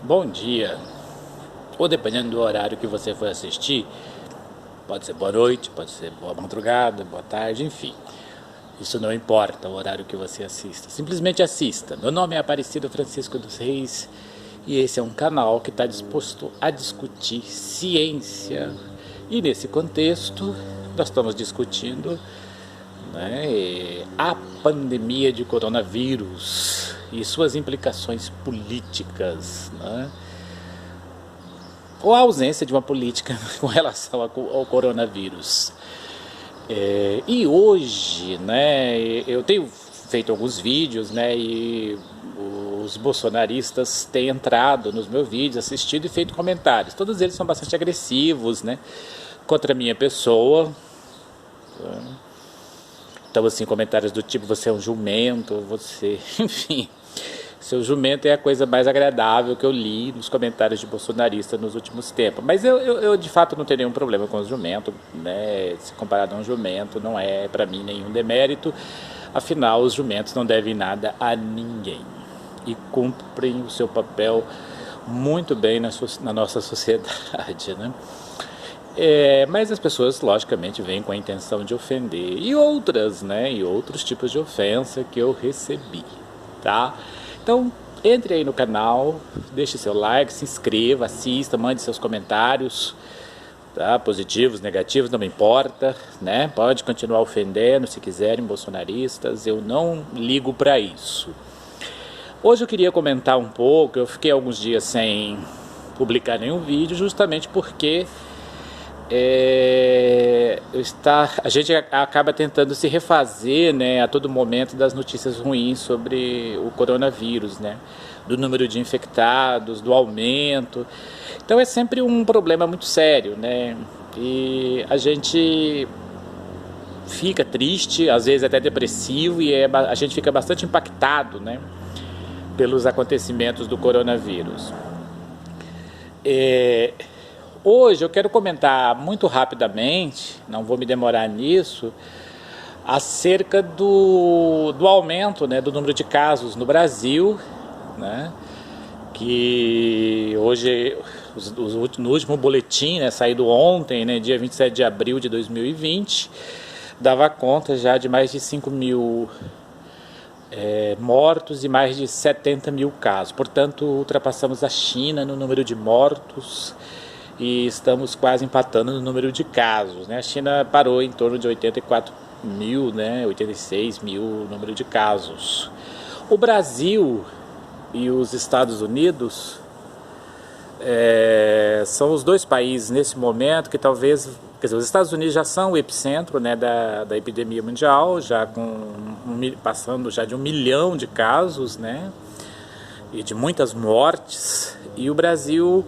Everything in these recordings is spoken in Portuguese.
Bom dia, ou dependendo do horário que você for assistir, pode ser boa noite, pode ser boa madrugada, boa tarde, enfim. Isso não importa o horário que você assista, simplesmente assista. Meu nome é Aparecido Francisco dos Reis e esse é um canal que está disposto a discutir ciência. E nesse contexto, nós estamos discutindo, a pandemia de coronavírus e suas implicações políticas, ou a ausência de uma política com relação ao coronavírus. E hoje, eu tenho feito alguns vídeos, e os bolsonaristas têm entrado nos meus vídeos, assistido e feito comentários. Todos eles são bastante agressivos, contra a minha pessoa. Então, assim, comentários do tipo, você é um jumento, você... Enfim, seu jumento é a coisa mais agradável que eu li nos comentários de bolsonaristas nos últimos tempos. Mas eu de fato não tenho nenhum problema com o jumento, se comparado a um jumento, não é para mim nenhum demérito. Afinal, os jumentos não devem nada a ninguém e cumprem o seu papel muito bem na nossa sociedade, mas as pessoas, logicamente, vêm com a intenção de ofender. E outras, e outros tipos de ofensa que eu recebi, tá? Então, entre aí no canal, deixe seu like, se inscreva, assista, mande seus comentários, tá? Positivos, negativos, não me importa, Pode continuar ofendendo se quiserem, bolsonaristas, eu não ligo para isso. Hoje eu queria comentar um pouco, eu fiquei alguns dias sem publicar nenhum vídeo, justamente porque a gente acaba tentando se refazer, a todo momento das notícias ruins sobre o coronavírus, do número de infectados, do aumento. Então é sempre um problema muito sério, e a gente fica triste, às vezes até depressivo, e a gente fica bastante impactado, pelos acontecimentos do coronavírus. Hoje eu quero comentar muito rapidamente, não vou me demorar nisso, acerca do aumento, do número de casos no Brasil, que hoje, no último boletim, saído ontem, dia 27 de abril de 2020, dava conta já de mais de 5 mil mortos e mais de 70 mil casos. Portanto, ultrapassamos a China no número de mortos e estamos quase empatando no número de casos. A China parou em torno de 84 mil, 86 mil número de casos. O Brasil e os Estados Unidos são os dois países nesse momento que talvez... Quer dizer, os Estados Unidos já são o epicentro da epidemia mundial, já passando já de 1 milhão de casos, e de muitas mortes. E o Brasil...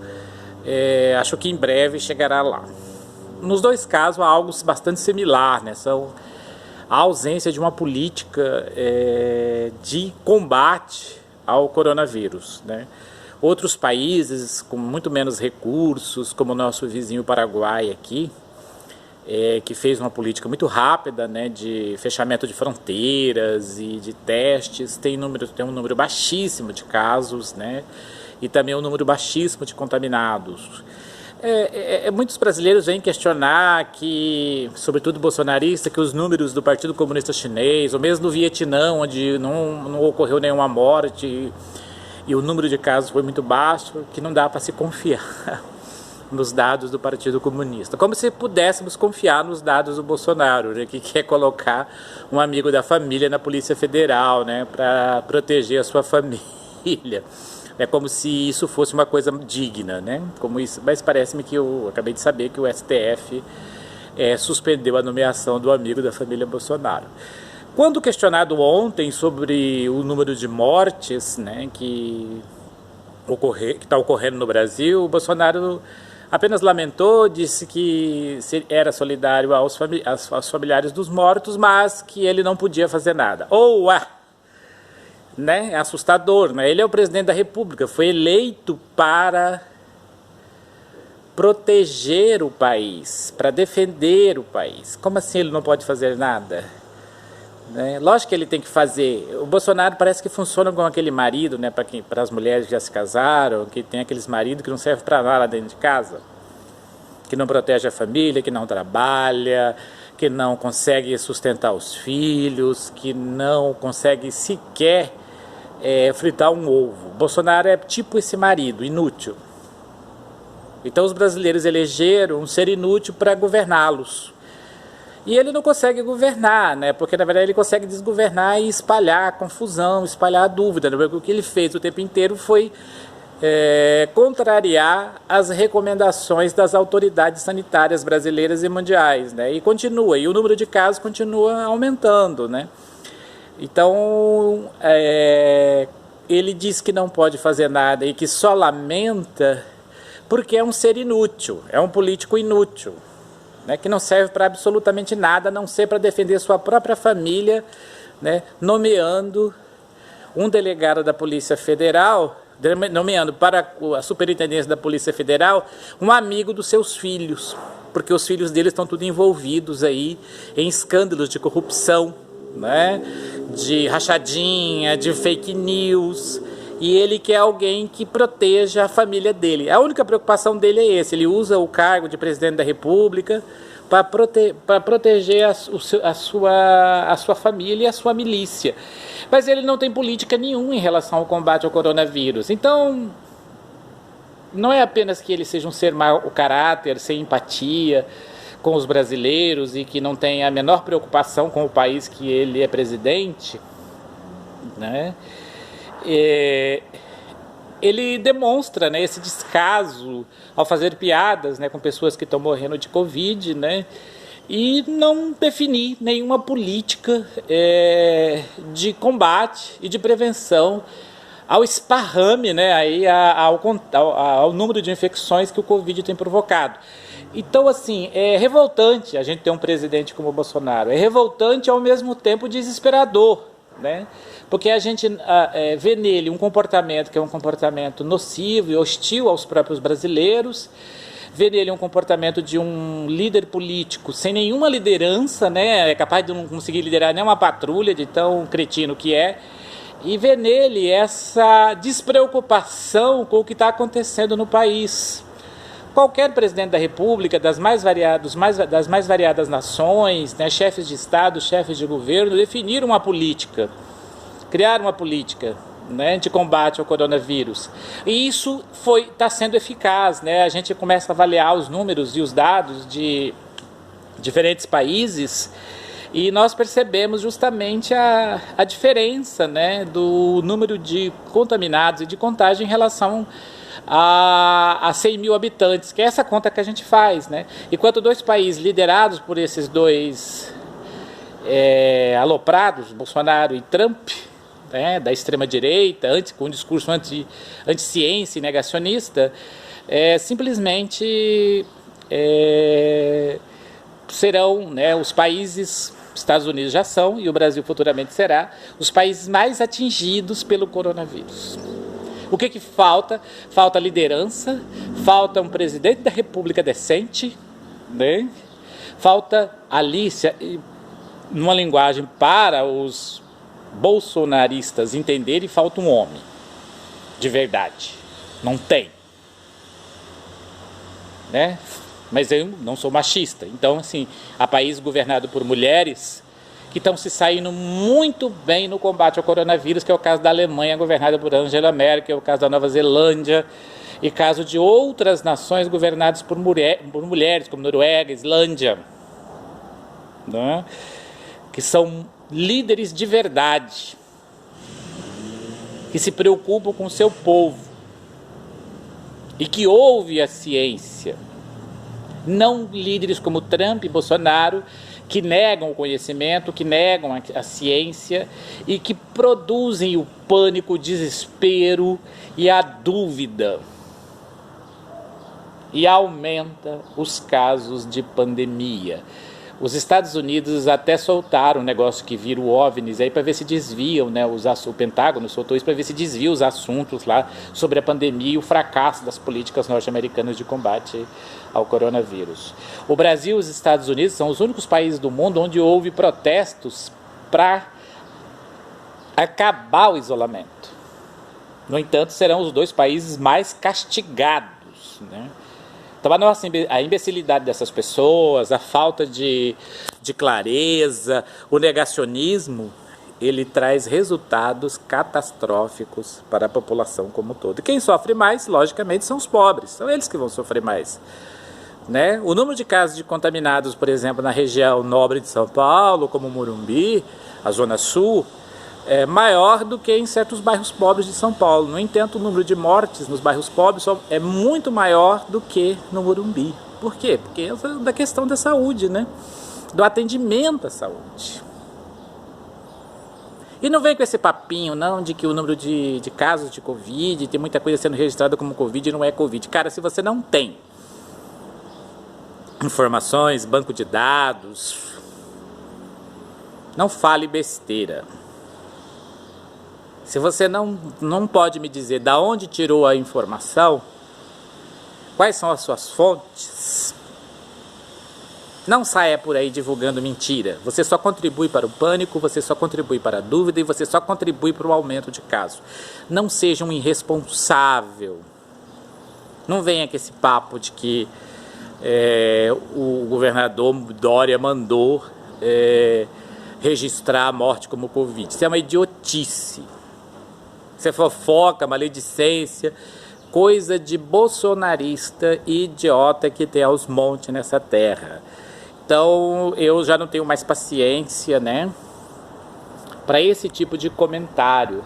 acho que em breve chegará lá. Nos dois casos há algo bastante similar, são a ausência de uma política de combate ao coronavírus, Outros países com muito menos recursos, como o nosso vizinho Paraguai aqui, que fez uma política muito rápida, de fechamento de fronteiras e de testes, tem um número baixíssimo de casos, e também um número baixíssimo de contaminados. Muitos brasileiros vêm questionar que, sobretudo bolsonarista, que os números do Partido Comunista Chinês, ou mesmo no Vietnã, onde não ocorreu nenhuma morte e o número de casos foi muito baixo, que não dá para se confiar nos dados do Partido Comunista. Como se pudéssemos confiar nos dados do Bolsonaro, que quer colocar um amigo da família na Polícia Federal, para proteger a sua família. É como se isso fosse uma coisa digna, mas parece-me que eu acabei de saber que o STF suspendeu a nomeação do amigo da família Bolsonaro. Quando questionado ontem sobre o número de mortes, que está ocorrendo no Brasil, o Bolsonaro apenas lamentou, disse que era solidário aos familiares dos mortos, mas que ele não podia fazer nada. É assustador, Ele é o presidente da República, foi eleito para proteger o país, para defender o país. Como assim ele não pode fazer nada? né? Lógico que ele tem que fazer. O Bolsonaro parece que funciona como aquele marido, né, para as mulheres que já se casaram, que tem aqueles maridos que não servem para nada dentro de casa, que não protege a família, que não trabalha, que não consegue sustentar os filhos, que não consegue sequer fritar um ovo. O Bolsonaro é tipo esse marido, inútil. Então os brasileiros elegeram um ser inútil para governá-los. E ele não consegue governar, né? Porque na verdade ele consegue desgovernar e espalhar a confusão, espalhar a dúvida, né? Porque o que ele fez o tempo inteiro foi contrariar as recomendações das autoridades sanitárias brasileiras e mundiais, né? E continua, e o número de casos continua aumentando, né? Então ele diz que não pode fazer nada e que só lamenta porque é um ser inútil, é um político inútil, né, que não serve para absolutamente nada, a não ser para defender sua própria família, né, nomeando um delegado da Polícia Federal, nomeando para a superintendência da Polícia Federal um amigo dos seus filhos, porque os filhos deles estão tudo envolvidos aí em escândalos de corrupção, né, de rachadinha, de fake news. E ele quer alguém que proteja a família dele. A única preocupação dele é esse. Ele usa o cargo de presidente da República para proteger a sua família e a sua milícia. Mas ele não tem política nenhuma em relação ao combate ao coronavírus. Então, não é apenas que ele seja um ser mau caráter, sem empatia com os brasileiros e que não tem a menor preocupação com o país que ele é presidente, né? Ele demonstra, né, esse descaso ao fazer piadas, né, com pessoas que estão morrendo de Covid, né, e não definir nenhuma política de combate e de prevenção ao esparrame, né, aí ao número de infecções que o Covid tem provocado. Então, assim, é revoltante a gente ter um presidente como o Bolsonaro, é revoltante e ao mesmo tempo desesperador, né? Porque a gente vê nele um comportamento que é um comportamento nocivo e hostil aos próprios brasileiros, vê nele um comportamento de um líder político sem nenhuma liderança, né? É capaz de não conseguir liderar nem uma patrulha de tão cretino que é, e vê nele essa despreocupação com o que está acontecendo no país. Qualquer presidente da República, das mais variadas nações, né, chefes de Estado, chefes de governo, definiram uma política, criaram uma política, né, de combate ao coronavírus. E isso está sendo eficaz, né? A gente começa a avaliar os números e os dados de diferentes países e nós percebemos justamente a diferença, né, do número de contaminados e de contágio em relação a 100 mil habitantes, que é essa conta que a gente faz, né? Enquanto dois países liderados por esses dois aloprados, Bolsonaro e Trump, né, da extrema-direita, com um discurso anti-ciência e negacionista, simplesmente serão, né, os países, Estados Unidos já são, e o Brasil futuramente será, os países mais atingidos pelo coronavírus. O que falta? Falta liderança, falta um presidente da República decente, né? Falta ali, numa linguagem para os bolsonaristas entenderem, falta um homem de verdade. Não tem, né? Mas eu não sou machista, então assim, há países governados por mulheres que estão se saindo muito bem no combate ao coronavírus, que é o caso da Alemanha, governada por Angela Merkel, é o caso da Nova Zelândia, e caso de outras nações governadas por mulheres, como Noruega, Islândia, né? Que são líderes de verdade, que se preocupam com o seu povo e que ouvem a ciência. Não líderes como Trump e Bolsonaro, que negam o conhecimento, que negam a ciência e que produzem o pânico, o desespero e a dúvida. E aumenta os casos de pandemia. Os Estados Unidos até soltaram um negócio que vira o OVNIs aí para ver se desviam, né, o Pentágono soltou isso para ver se desvia os assuntos lá sobre a pandemia e o fracasso das políticas norte-americanas de combate ao coronavírus. O Brasil e os Estados Unidos são os únicos países do mundo onde houve protestos para acabar o isolamento. No entanto, serão os 2 países mais castigados, né? Então, a imbecilidade dessas pessoas, a falta de clareza, o negacionismo, ele traz resultados catastróficos para a população como um todo. E quem sofre mais, logicamente, são os pobres. São eles que vão sofrer mais, né? O número de casos de contaminados, por exemplo, na região nobre de São Paulo, como Morumbi, a Zona Sul, é maior do que em certos bairros pobres de São Paulo. No entanto, o número de mortes nos bairros pobres é muito maior do que no Morumbi. Por quê? Porque é da questão da saúde, né? Do atendimento à saúde. E não vem com esse papinho, não, de que o número de casos de Covid, tem muita coisa sendo registrada como Covid e não é Covid. Cara, se você não tem informações, banco de dados, não fale besteira. Se você não pode me dizer de onde tirou a informação, quais são as suas fontes, não saia por aí divulgando mentira. Você só contribui para o pânico, você só contribui para a dúvida e você só contribui para o aumento de casos. Não seja um irresponsável. Não venha com esse papo de que o governador Dória mandou registrar a morte como Covid. Isso é uma idiotice. Isso é fofoca, maledicência, coisa de bolsonarista e idiota que tem aos montes nessa terra. Então eu já não tenho mais paciência, né, para esse tipo de comentário.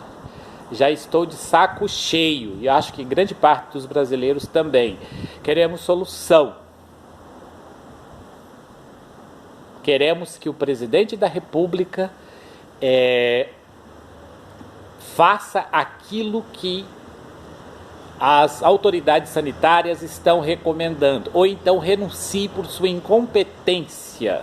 Já estou de saco cheio e acho que grande parte dos brasileiros também. Queremos solução. Queremos que o presidente da República faça aquilo que as autoridades sanitárias estão recomendando, ou então renuncie por sua incompetência.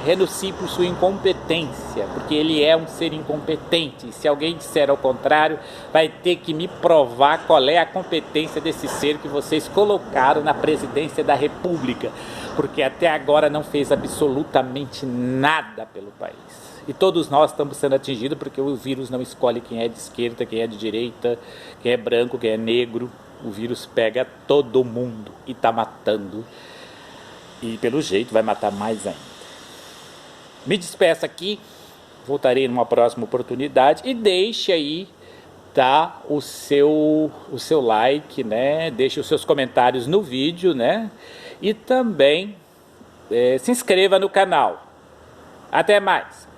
Renuncie por sua incompetência, porque ele é um ser incompetente. E se alguém disser ao contrário, vai ter que me provar qual é a competência desse ser que vocês colocaram na presidência da República, porque até agora não fez absolutamente nada pelo país. E todos nós estamos sendo atingidos porque o vírus não escolhe quem é de esquerda, quem é de direita, quem é branco, quem é negro. O vírus pega todo mundo e está matando. E pelo jeito vai matar mais ainda. Me despeço aqui, voltarei numa próxima oportunidade e deixe aí, tá, o seu like, né? Deixe os seus comentários no vídeo, né? E também se inscreva no canal. Até mais!